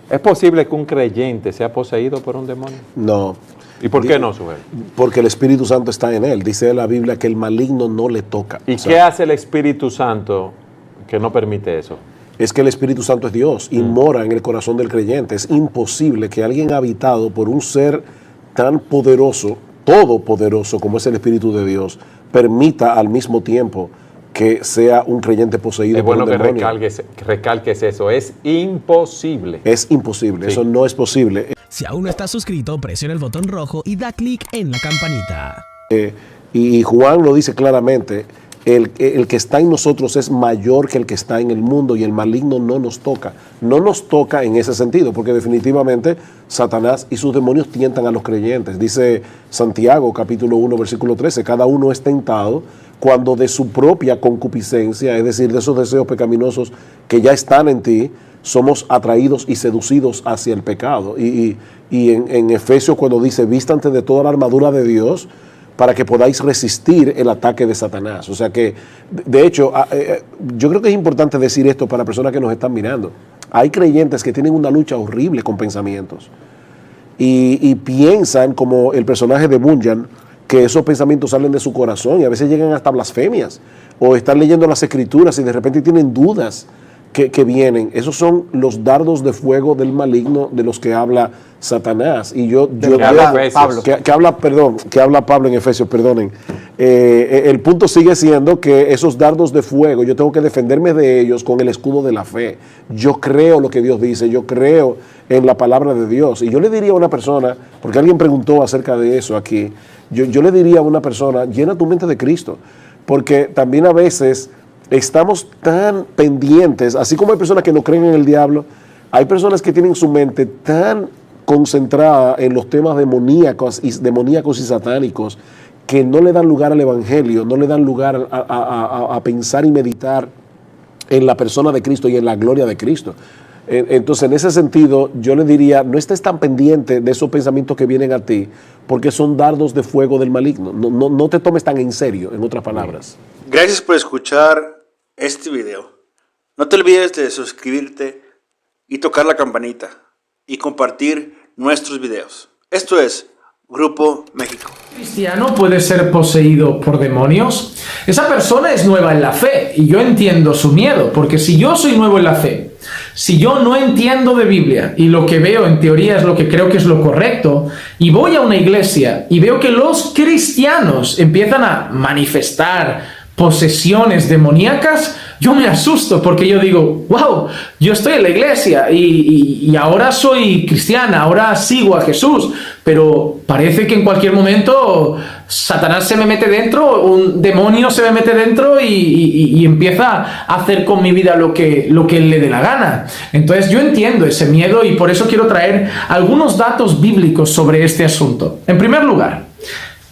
¿Es posible que un creyente sea poseído por un demonio? No. ¿Y por qué no, Sujel? Porque el Espíritu Santo está en él. Dice la Biblia que el maligno no le toca. ¿Y qué hace el Espíritu Santo que no permite eso? Es que el Espíritu Santo es Dios y mora en el corazón del creyente. Es imposible que alguien habitado por un ser tan poderoso, todopoderoso como es el Espíritu de Dios, permita al mismo tiempo que sea un creyente poseído por un demonio. Es bueno que recalques eso. Es imposible. Es imposible. Sí. Eso no es posible. Si aún no estás suscrito, presiona el botón rojo y da clic en la campanita. Y Juan lo dice claramente. El que está en nosotros es mayor que el que está en el mundo y el maligno no nos toca. No nos toca en ese sentido, porque definitivamente Satanás y sus demonios tientan a los creyentes. Dice Santiago, capítulo 1, versículo 13, cada uno es tentado cuando de su propia concupiscencia, es decir, de esos deseos pecaminosos que ya están en ti, somos atraídos y seducidos hacia el pecado. Y en Efesios cuando dice, vístanse de toda la armadura de Dios, para que podáis resistir el ataque de Satanás. O sea que, de hecho, yo creo que es importante decir esto para personas que nos están mirando. Hay creyentes que tienen una lucha horrible con pensamientos y piensan, como el personaje de Bunyan, que esos pensamientos salen de su corazón y a veces llegan hasta blasfemias, o están leyendo las escrituras y de repente tienen dudas que vienen. Esos son los dardos de fuego del maligno de los que habla Satanás. Y que habla Pablo en Efesios, perdonen. El punto sigue siendo que esos dardos de fuego, yo tengo que defenderme de ellos con el escudo de la fe. Yo creo lo que Dios dice, yo creo en la palabra de Dios. Y yo le diría a una persona, porque alguien preguntó acerca de eso aquí, yo le diría a una persona, llena tu mente de Cristo, porque también a veces estamos tan pendientes, así como hay personas que no creen en el diablo, hay personas que tienen su mente tan concentrada en los temas demoníacos y satánicos que no le dan lugar al evangelio, no le dan lugar a pensar y meditar en la persona de Cristo y en la gloria de Cristo. Entonces, en ese sentido, yo le diría, no estés tan pendiente de esos pensamientos que vienen a ti, porque son dardos de fuego del maligno. No te tomes tan en serio, en otras palabras. Gracias por escuchar este video. No te olvides de suscribirte y tocar la campanita y compartir nuestros videos. Esto es Grupo México. ¿Cristiano puede ser poseído por demonios? Esa persona es nueva en la fe y yo entiendo su miedo, porque si yo soy nuevo en la fe, si yo no entiendo de Biblia y lo que veo en teoría es lo que creo que es lo correcto, y voy a una iglesia y veo que los cristianos empiezan a manifestar posesiones demoníacas, yo me asusto porque yo digo, wow, yo estoy en la iglesia y ahora soy cristiana, ahora sigo a Jesús, pero parece que en cualquier momento Satanás se me mete dentro, un demonio se me mete dentro y empieza a hacer con mi vida lo que él le dé la gana. Entonces yo entiendo ese miedo y por eso quiero traer algunos datos bíblicos sobre este asunto. En primer lugar,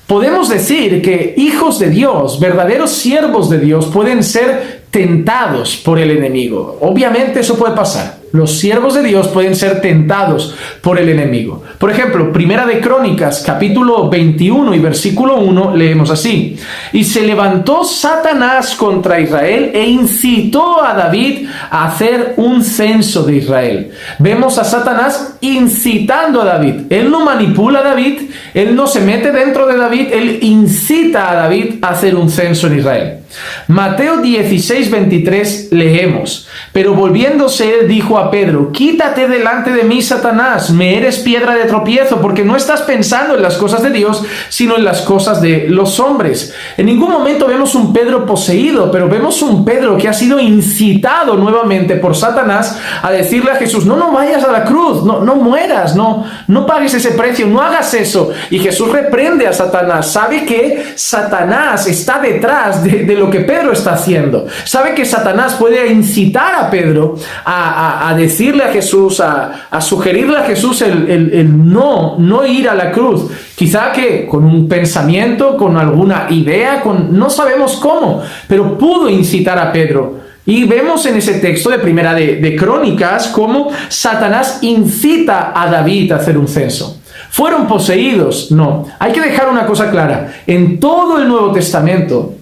podemos decir que hijos de Dios, verdaderos siervos de Dios, pueden ser tentados por el enemigo. Obviamente eso puede pasar. Los siervos de Dios pueden ser tentados por el enemigo. Por ejemplo, Primera de Crónicas, capítulo 21 y versículo 1, leemos así. Y se levantó Satanás contra Israel e incitó a David a hacer un censo de Israel. Vemos a Satanás incitando a David. Él no manipula a David, él no se mete dentro de David, él incita a David a hacer un censo en Israel. Mateo 16:23 leemos, pero volviéndose él dijo a Pedro, quítate delante de mí, Satanás, me eres piedra de tropiezo, porque no estás pensando en las cosas de Dios, sino en las cosas de los hombres. En ningún momento vemos un Pedro poseído, pero vemos un Pedro que ha sido incitado nuevamente por Satanás a decirle a Jesús, no vayas a la cruz, no mueras, no pagues ese precio, no hagas eso. Y Jesús reprende a Satanás, sabe que Satanás está detrás de lo que Pedro está haciendo. Sabe que Satanás puede incitar a Pedro a decirle a Jesús, a sugerirle a Jesús el no ir a la cruz. Quizá que con un pensamiento, con alguna idea, no sabemos cómo, pero pudo incitar a Pedro. Y vemos en ese texto de Primera de Crónicas cómo Satanás incita a David a hacer un censo. ¿Fueron poseídos? No. Hay que dejar una cosa clara. En todo el Nuevo Testamento,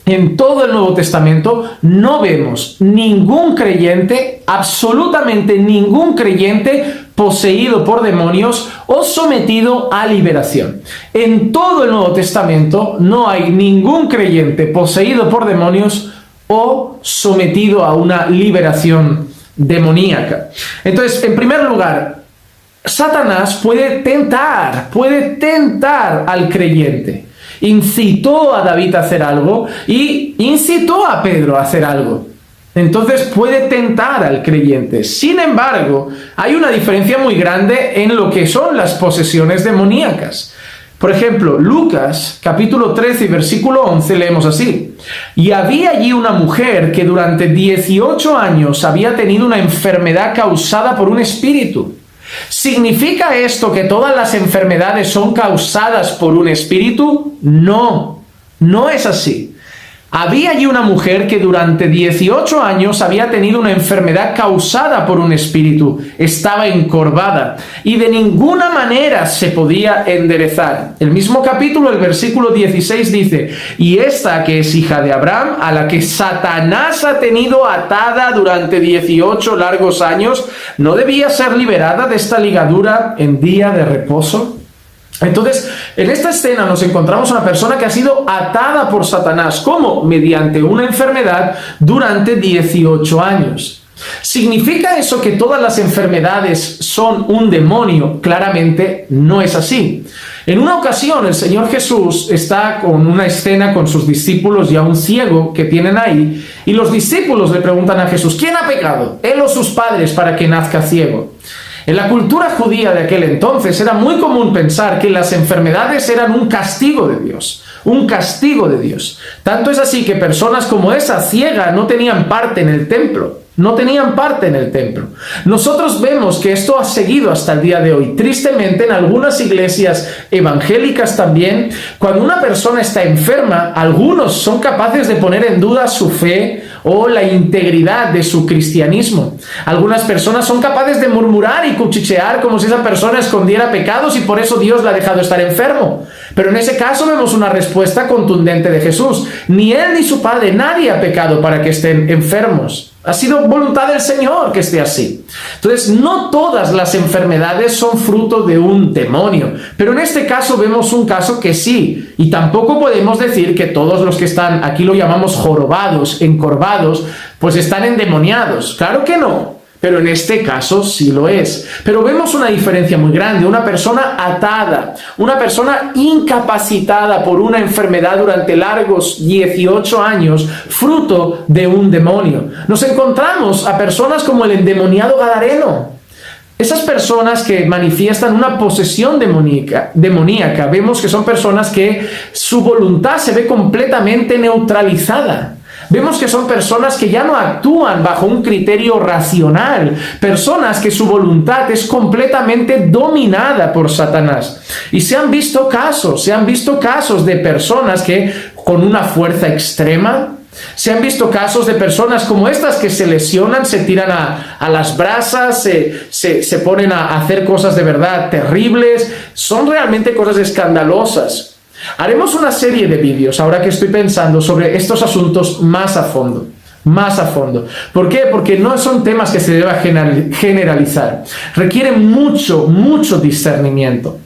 en todo el Nuevo Testamento no vemos ningún creyente, absolutamente ningún creyente poseído por demonios o sometido a liberación. En todo el Nuevo Testamento no hay ningún creyente poseído por demonios o sometido a una liberación demoníaca. Entonces, en primer lugar, Satanás puede tentar al creyente. Incitó a David a hacer algo y incitó a Pedro a hacer algo. Entonces puede tentar al creyente. Sin embargo, hay una diferencia muy grande en lo que son las posesiones demoníacas. Por ejemplo, Lucas, capítulo 13, versículo 11, leemos así: y había allí una mujer que durante 18 años había tenido una enfermedad causada por un espíritu. ¿Significa esto que todas las enfermedades son causadas por un espíritu? No, no es así. Había allí una mujer que durante 18 años había tenido una enfermedad causada por un espíritu. Estaba encorvada y de ninguna manera se podía enderezar. El mismo capítulo, el versículo 16 dice: y esta que es hija de Abraham, a la que Satanás ha tenido atada durante 18 largos años, ¿no debía ser liberada de esta ligadura en día de reposo? Entonces, en esta escena nos encontramos una persona que ha sido atada por Satanás. ¿Cómo? Mediante una enfermedad durante 18 años. ¿Significa eso que todas las enfermedades son un demonio? Claramente no es así. En una ocasión el Señor Jesús está con una escena con sus discípulos y a un ciego que tienen ahí, y los discípulos le preguntan a Jesús: ¿quién ha pecado, él o sus padres, para que nazca ciego? En la cultura judía de aquel entonces era muy común pensar que las enfermedades eran un castigo de Dios. Un castigo de Dios. Tanto es así que personas como esa ciega no tenían parte en el templo. No tenían parte en el templo. Nosotros vemos que esto ha seguido hasta el día de hoy. Tristemente, en algunas iglesias evangélicas también, cuando una persona está enferma, algunos son capaces de poner en duda su fe o la integridad de su cristianismo. Algunas personas son capaces de murmurar y cuchichear como si esa persona escondiera pecados y por eso Dios la ha dejado estar enfermo. Pero en ese caso vemos una respuesta contundente de Jesús. Ni él ni su padre, nadie ha pecado para que estén enfermos. Ha sido voluntad del Señor que esté así. Entonces, no todas las enfermedades son fruto de un demonio, pero en este caso vemos un caso que sí, y tampoco podemos decir que todos los que están, aquí lo llamamos jorobados, encorvados, pues están endemoniados. Claro que no. Pero en este caso sí lo es. Pero vemos una diferencia muy grande. Una persona atada, una persona incapacitada por una enfermedad durante largos 18 años, fruto de un demonio. Nos encontramos a personas como el endemoniado gadareno. Esas personas que manifiestan una posesión demoníaca, vemos que son personas que su voluntad se ve completamente neutralizada. Vemos que son personas que ya no actúan bajo un criterio racional, personas que su voluntad es completamente dominada por Satanás. Y se han visto casos de personas que con una fuerza extrema, se han visto casos de personas como estas que se lesionan, se tiran a las brasas, se ponen a hacer cosas de verdad terribles, son realmente cosas escandalosas. Haremos una serie de vídeos, ahora que estoy pensando, sobre estos asuntos más a fondo. ¿Por qué? Porque no son temas que se deba generalizar. Requieren mucho discernimiento.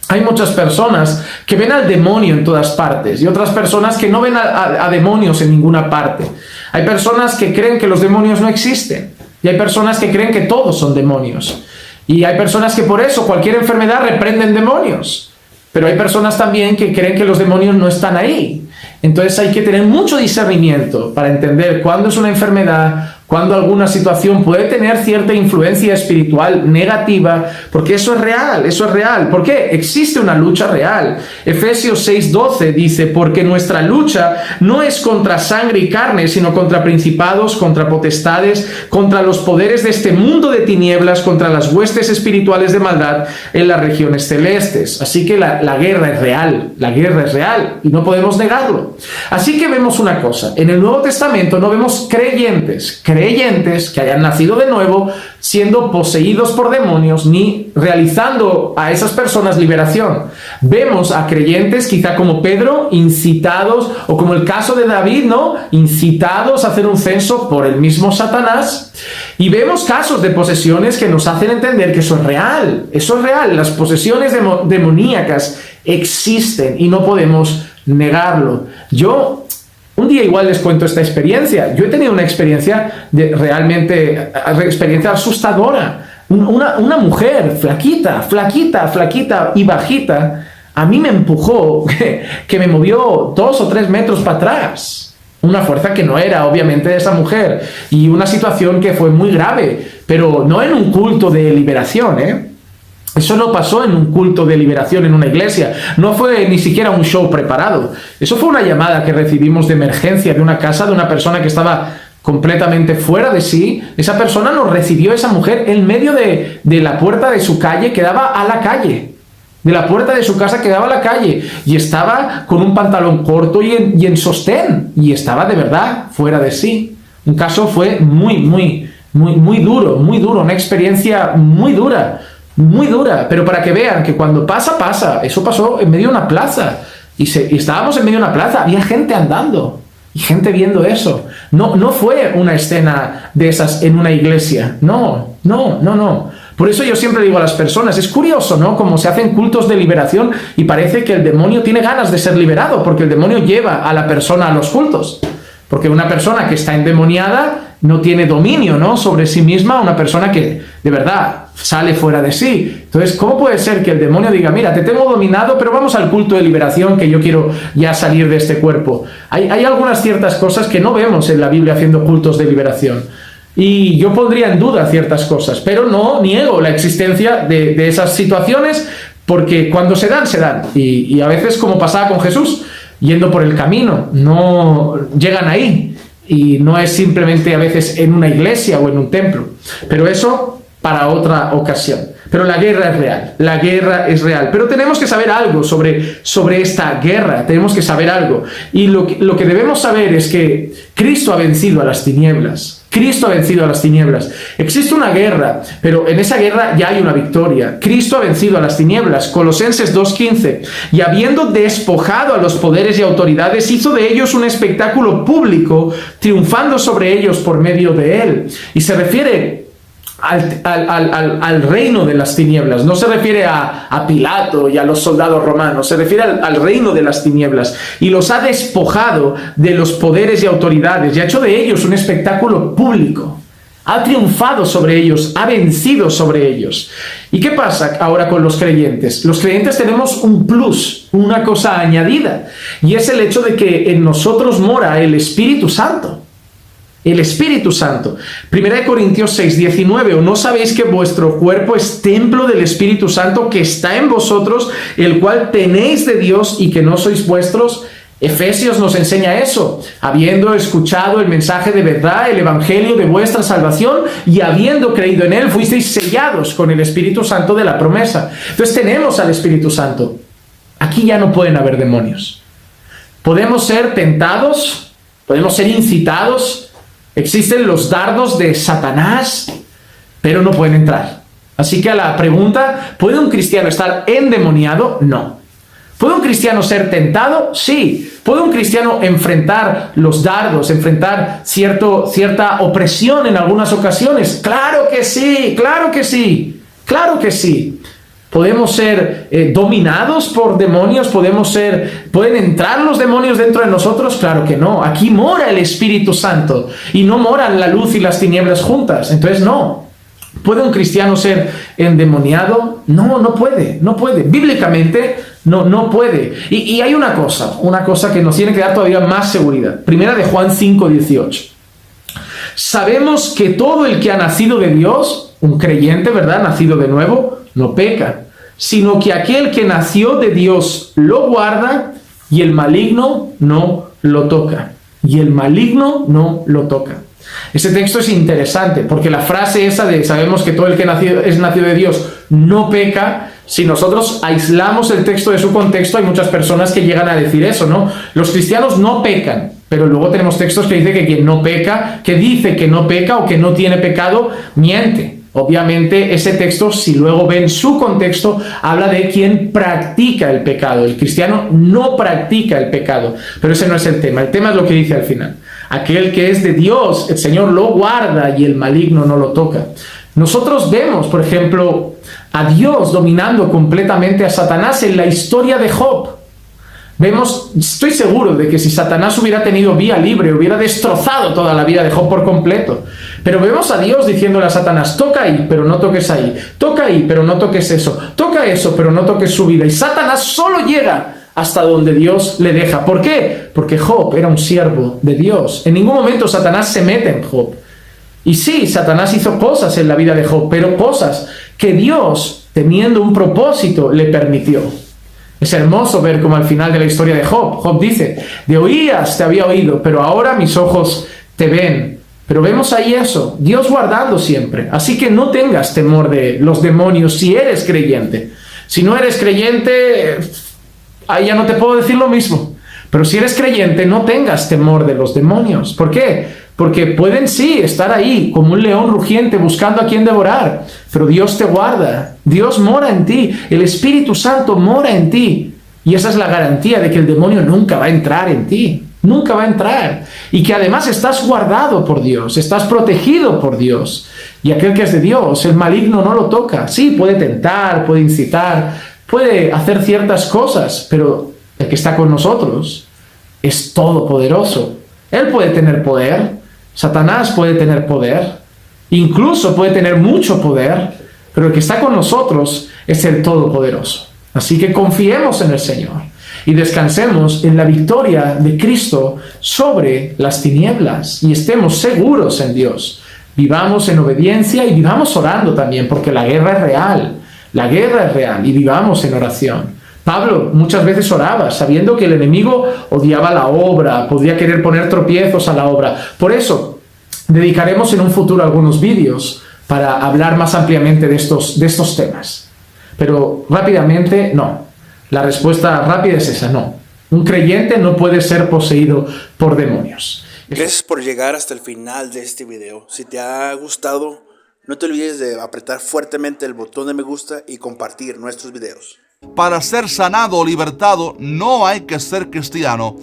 Hay muchas personas que ven al demonio en todas partes y otras personas que no ven a demonios en ninguna parte. Hay personas que creen que los demonios no existen y hay personas que creen que todos son demonios. Y hay personas que por eso cualquier enfermedad reprenden demonios. Pero hay personas también que creen que los demonios no están ahí. Entonces hay que tener mucho discernimiento para entender cuándo es una enfermedad, cuándo alguna situación puede tener cierta influencia espiritual negativa, porque eso es real. ¿Por qué? Existe una lucha real. Efesios 6:12 dice: porque nuestra lucha no es contra sangre y carne, sino contra principados, contra potestades, contra los poderes de este mundo de tinieblas, contra las huestes espirituales de maldad en las regiones celestes. Así que la guerra es real y no podemos negarlo. Así que vemos una cosa: en el Nuevo Testamento no vemos creyentes creyentes que hayan nacido de nuevo siendo poseídos por demonios ni realizando a esas personas liberación. Vemos a creyentes quizá como Pedro incitados, o como el caso de David, ¿no? Incitados a hacer un censo por el mismo Satanás. Y vemos casos de posesiones que nos hacen entender que eso es real. Eso es real. Las posesiones demoníacas existen y no podemos negarlo. Yo un día igual les cuento esta experiencia. Yo he tenido una experiencia experiencia asustadora. Una mujer flaquita y bajita, a mí me empujó, que me movió 2 o 3 metros para atrás. Una fuerza que no era obviamente de esa mujer. Y una situación que fue muy grave, pero no en un culto de liberación, ¿eh? Eso no pasó en un culto de liberación en una iglesia. No fue ni siquiera un show preparado. Eso fue una llamada que recibimos de emergencia de una casa de una persona que estaba completamente fuera de sí. Esa persona nos recibió, esa mujer, en medio de la puerta de su calle que daba a la calle. De la puerta de su casa que daba a la calle. Y estaba con un pantalón corto y en sostén. Y estaba de verdad fuera de sí. Un caso fue muy duro. Una experiencia muy dura. Muy dura, pero para que vean que cuando pasa. Eso pasó en medio de una plaza. Y estábamos en medio de una plaza, había gente andando y gente viendo eso. No fue una escena de esas en una iglesia. No. Por eso yo siempre digo a las personas, es curioso, ¿no? Como se hacen cultos de liberación y parece que el demonio tiene ganas de ser liberado, porque el demonio lleva a la persona a los cultos. Porque una persona que está endemoniada no tiene dominio, ¿no?, sobre sí misma, una persona que de verdad sale fuera de sí. Entonces, ¿cómo puede ser que el demonio diga, mira, te tengo dominado, pero vamos al culto de liberación, que yo quiero ya salir de este cuerpo? Hay algunas ciertas cosas que no vemos en la Biblia haciendo cultos de liberación. Y yo pondría en duda ciertas cosas, pero no niego la existencia de esas situaciones, porque cuando se dan. Y a veces, como pasaba con Jesús, yendo por el camino, no llegan ahí. Y no es simplemente a veces en una iglesia o en un templo. Pero eso para otra ocasión. Pero la guerra es real. Pero tenemos que saber algo sobre esta guerra. Tenemos que saber algo. Y lo que debemos saber es que Cristo ha vencido a las tinieblas. Existe una guerra, pero en esa guerra ya hay una victoria. Cristo ha vencido a las tinieblas. Colosenses 2:15. Y habiendo despojado a los poderes y autoridades, hizo de ellos un espectáculo público, triunfando sobre ellos por medio de él. Y se refiere al reino de las tinieblas. No se refiere a Pilato y a los soldados romanos, se refiere al reino de las tinieblas, y los ha despojado de los poderes y autoridades y ha hecho de ellos un espectáculo público. Ha triunfado sobre ellos, ha vencido sobre ellos. ¿Y qué pasa ahora con los creyentes? Los creyentes tenemos un plus, una cosa añadida, y es el hecho de que en nosotros mora el Espíritu Santo. El Espíritu Santo. 1 Corintios 6:19. ¿O no sabéis que vuestro cuerpo es templo del Espíritu Santo que está en vosotros, el cual tenéis de Dios y que no sois vuestros? Efesios nos enseña eso. Habiendo escuchado el mensaje de verdad, el evangelio de vuestra salvación, y habiendo creído en él, fuisteis sellados con el Espíritu Santo de la promesa. Entonces tenemos al Espíritu Santo. Aquí ya no pueden haber demonios. Podemos ser tentados, podemos ser incitados. Existen los dardos de Satanás, pero no pueden entrar. Así que a la pregunta, ¿puede un cristiano estar endemoniado? No. ¿Puede un cristiano ser tentado? Sí. ¿Puede un cristiano enfrentar los dardos, enfrentar cierta opresión en algunas ocasiones? ¡Claro que sí! ¡Claro que sí! ¡Claro que sí! ¿Podemos ser dominados por demonios? ¿Pueden entrar los demonios dentro de nosotros? Claro que no. Aquí mora el Espíritu Santo y no moran la luz y las tinieblas juntas. Entonces no. ¿Puede un cristiano ser endemoniado? No puede. Bíblicamente no puede. Y hay una cosa que nos tiene que dar todavía más seguridad. Primera de Juan 5:18. Sabemos que todo el que ha nacido de Dios, un creyente, ¿verdad?, nacido de nuevo, no peca, sino que aquel que nació de Dios lo guarda y el maligno no lo toca. Ese texto es interesante porque la frase esa de sabemos que todo el que es nacido de Dios no peca, si nosotros aislamos el texto de su contexto, hay muchas personas que llegan a decir eso, ¿no? Los cristianos no pecan. Pero luego tenemos textos que dice que quien no peca, que dice que no peca o que no tiene pecado, miente. Obviamente ese texto, si luego ven su contexto, habla de quien practica el pecado. El cristiano no practica el pecado, pero ese no es el tema. El tema es lo que dice al final. Aquel que es de Dios, el Señor lo guarda y el maligno no lo toca. Nosotros vemos, por ejemplo, a Dios dominando completamente a Satanás en la historia de Job. Vemos, estoy seguro de que si Satanás hubiera tenido vía libre, hubiera destrozado toda la vida de Job por completo. Pero vemos a Dios diciéndole a Satanás, toca ahí, pero no toques ahí. Toca ahí, pero no toques eso. Toca eso, pero no toques su vida. Y Satanás solo llega hasta donde Dios le deja. ¿Por qué? Porque Job era un siervo de Dios. En ningún momento Satanás se mete en Job. Y sí, Satanás hizo cosas en la vida de Job, pero cosas que Dios, teniendo un propósito, le permitió. Es hermoso ver cómo al final de la historia de Job, Job dice, de oídas te había oído, pero ahora mis ojos te ven. Pero vemos ahí eso, Dios guardando siempre. Así que no tengas temor de los demonios si eres creyente. Si no eres creyente, ahí ya no te puedo decir lo mismo. Pero si eres creyente, no tengas temor de los demonios. ¿Por qué? Porque pueden sí estar ahí como un león rugiente buscando a quien devorar, pero Dios te guarda, Dios mora en ti, el Espíritu Santo mora en ti, y esa es la garantía de que el demonio nunca va a entrar en ti, nunca va a entrar, y que además estás guardado por Dios, estás protegido por Dios, y aquel que es de Dios, el maligno no lo toca. Sí, puede tentar, puede incitar, puede hacer ciertas cosas, pero el que está con nosotros es todopoderoso. Él puede tener poder, Satanás puede tener poder, incluso puede tener mucho poder, pero el que está con nosotros es el Todopoderoso. Así que confiemos en el Señor y descansemos en la victoria de Cristo sobre las tinieblas y estemos seguros en Dios. Vivamos en obediencia y vivamos orando también, porque la guerra es real y vivamos en oración. Pablo muchas veces oraba sabiendo que el enemigo odiaba la obra, podría querer poner tropiezos a la obra. Por eso dedicaremos en un futuro algunos vídeos para hablar más ampliamente de estos temas. Pero rápidamente, no. La respuesta rápida es esa, no. Un creyente no puede ser poseído por demonios. Gracias por llegar hasta el final de este video. Si te ha gustado, no te olvides de apretar fuertemente el botón de me gusta y compartir nuestros videos. Para ser sanado o libertado no hay que ser cristiano,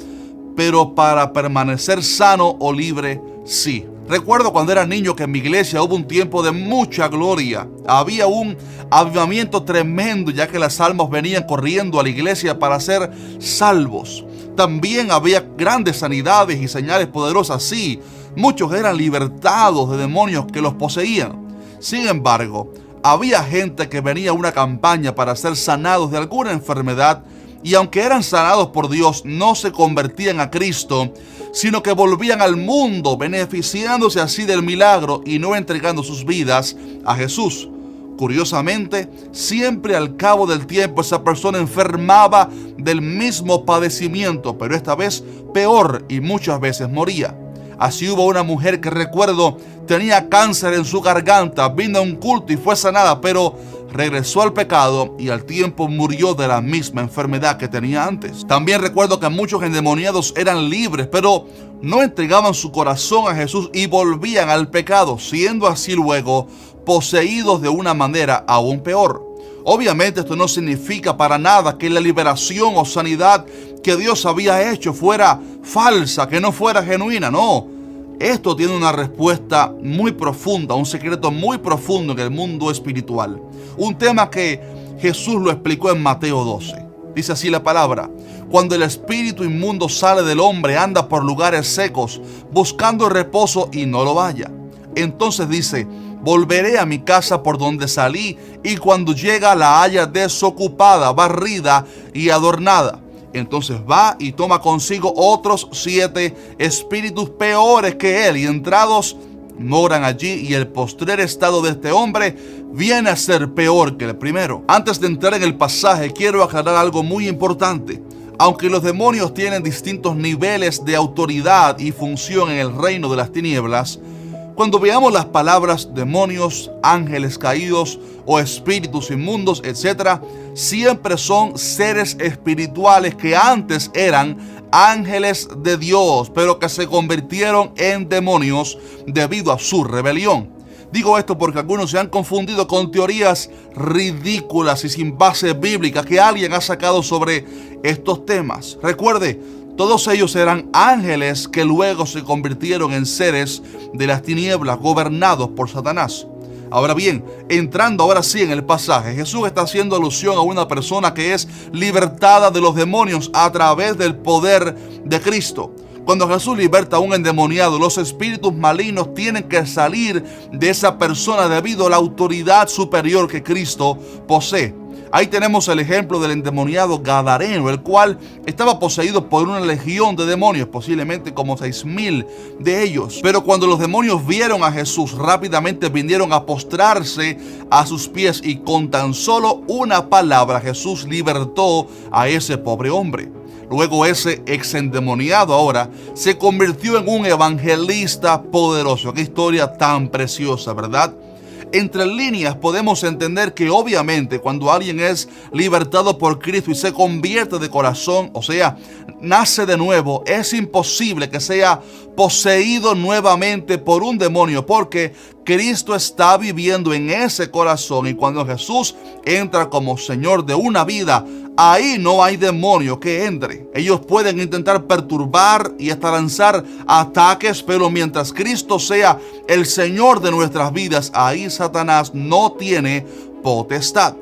pero para permanecer sano o libre, sí. Recuerdo cuando era niño que en mi iglesia hubo un tiempo de mucha gloria. Había un avivamiento tremendo, ya que las almas venían corriendo a la iglesia para ser salvos. También había grandes sanidades y señales poderosas, sí. Muchos eran libertados de demonios que los poseían. Sin embargo, había gente que venía a una campaña para ser sanados de alguna enfermedad y aunque eran sanados por Dios, no se convertían a Cristo, sino que volvían al mundo beneficiándose así del milagro y no entregando sus vidas a Jesús. Curiosamente, siempre al cabo del tiempo esa persona enfermaba del mismo padecimiento, pero esta vez peor y muchas veces moría. Así hubo una mujer que recuerdo tenía cáncer en su garganta, vino a un culto y fue sanada, pero regresó al pecado y al tiempo murió de la misma enfermedad que tenía antes. También recuerdo que muchos endemoniados eran libres, pero no entregaban su corazón a Jesús y volvían al pecado, siendo así luego poseídos de una manera aún peor. Obviamente esto no significa para nada que la liberación o sanidad que Dios había hecho fuera falsa, que no fuera genuina, no. Esto tiene una respuesta muy profunda, un secreto muy profundo en el mundo espiritual. Un tema que Jesús lo explicó en Mateo 12. Dice así la palabra: cuando el espíritu inmundo sale del hombre, anda por lugares secos, buscando reposo y no lo halla. Entonces dice: volveré a mi casa por donde salí, y cuando llega la halla desocupada, barrida y adornada. Entonces va y toma consigo otros 7 espíritus peores que él, y entrados moran allí, y el postrer estado de este hombre viene a ser peor que el primero. Antes de entrar en el pasaje, quiero aclarar algo muy importante. Aunque los demonios tienen distintos niveles de autoridad y función en el reino de las tinieblas, cuando veamos las palabras demonios, ángeles caídos o espíritus inmundos, etc., siempre son seres espirituales que antes eran ángeles de Dios, pero que se convirtieron en demonios debido a su rebelión. Digo esto porque algunos se han confundido con teorías ridículas y sin base bíblica que alguien ha sacado sobre estos temas. Recuerde, todos ellos eran ángeles que luego se convirtieron en seres de las tinieblas gobernados por Satanás. Ahora bien, entrando ahora sí en el pasaje, Jesús está haciendo alusión a una persona que es libertada de los demonios a través del poder de Cristo. Cuando Jesús liberta a un endemoniado, los espíritus malignos tienen que salir de esa persona debido a la autoridad superior que Cristo posee. Ahí tenemos el ejemplo del endemoniado Gadareno, el cual estaba poseído por una legión de demonios, posiblemente como 6,000 de ellos. Pero cuando los demonios vieron a Jesús, rápidamente vinieron a postrarse a sus pies y con tan solo una palabra Jesús libertó a ese pobre hombre. Luego ese exendemoniado ahora se convirtió en un evangelista poderoso. Qué historia tan preciosa, ¿verdad? Entre líneas podemos entender que obviamente cuando alguien es libertado por Cristo y se convierte de corazón, o sea, nace de nuevo, es imposible que sea poseído nuevamente por un demonio, porque Cristo está viviendo en ese corazón, y cuando Jesús entra como Señor de una vida, ahí no hay demonio que entre. Ellos pueden intentar perturbar y hasta lanzar ataques, pero mientras Cristo sea el Señor de nuestras vidas, ahí Satanás no tiene potestad.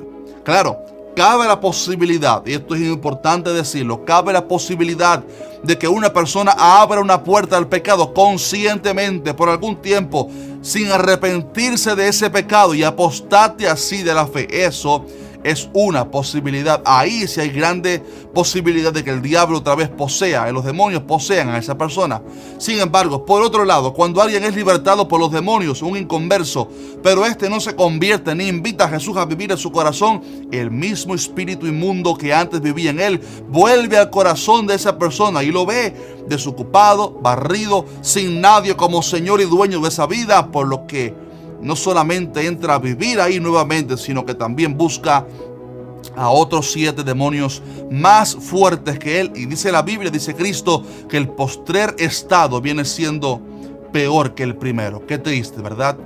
Claro, cabe la posibilidad, y esto es importante decirlo, cabe la posibilidad de que una persona abra una puerta al pecado conscientemente por algún tiempo sin arrepentirse de ese pecado y apostate así de la fe. Eso es una posibilidad. Ahí sí hay grande posibilidad de que el diablo otra vez posea, los demonios posean a esa persona. Sin embargo, por otro lado, cuando alguien es libertado por los demonios, un inconverso, pero este no se convierte ni invita a Jesús a vivir en su corazón, el mismo espíritu inmundo que antes vivía en él vuelve al corazón de esa persona y lo ve desocupado, barrido, sin nadie como Señor y dueño de esa vida, por lo que no solamente entra a vivir ahí nuevamente, sino que también busca a otros 7 demonios más fuertes que él. Y dice la Biblia, dice Cristo, que el postrer estado viene siendo peor que el primero. Qué triste, ¿verdad?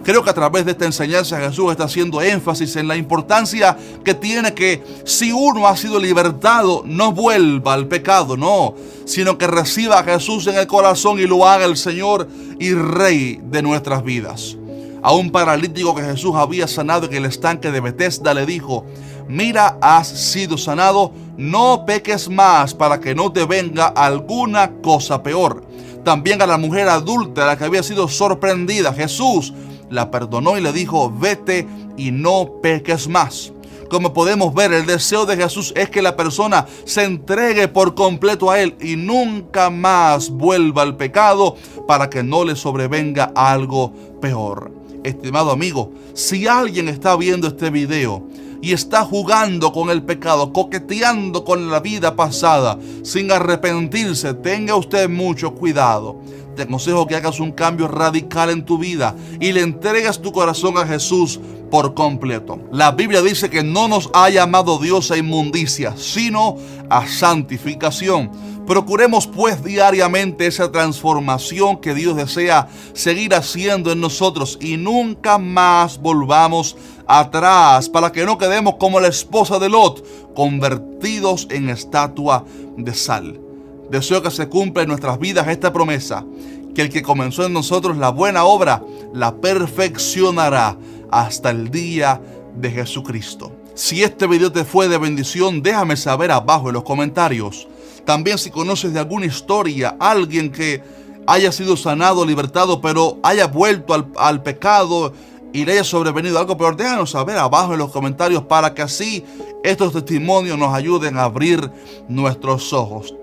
Creo que a través de esta enseñanza Jesús está haciendo énfasis en la importancia que tiene que si uno ha sido libertado, no vuelva al pecado, no, sino que reciba a Jesús en el corazón y lo haga el Señor y Rey de nuestras vidas. A un paralítico que Jesús había sanado en el estanque de Betesda le dijo: mira, has sido sanado, no peques más para que no te venga alguna cosa peor. También a la mujer adúltera que había sido sorprendida, Jesús la perdonó y le dijo: vete y no peques más. Como podemos ver, el deseo de Jesús es que la persona se entregue por completo a Él y nunca más vuelva al pecado para que no le sobrevenga algo peor. Estimado amigo, si alguien está viendo este video y está jugando con el pecado, coqueteando con la vida pasada, sin arrepentirse, tenga usted mucho cuidado. Te aconsejo que hagas un cambio radical en tu vida y le entregues tu corazón a Jesús por completo. La Biblia dice que no nos ha llamado Dios a inmundicia, sino a santificación. Procuremos pues diariamente esa transformación que Dios desea seguir haciendo en nosotros y nunca más volvamos atrás para que no quedemos como la esposa de Lot, convertidos en estatua de sal. Deseo que se cumpla en nuestras vidas esta promesa, que el que comenzó en nosotros la buena obra la perfeccionará hasta el día de Jesucristo. Si este video te fue de bendición, déjame saber abajo en los comentarios. También si conoces de alguna historia, alguien que haya sido sanado, libertado, pero haya vuelto al pecado y le haya sobrevenido algo peor, déjanos saber abajo en los comentarios para que así estos testimonios nos ayuden a abrir nuestros ojos.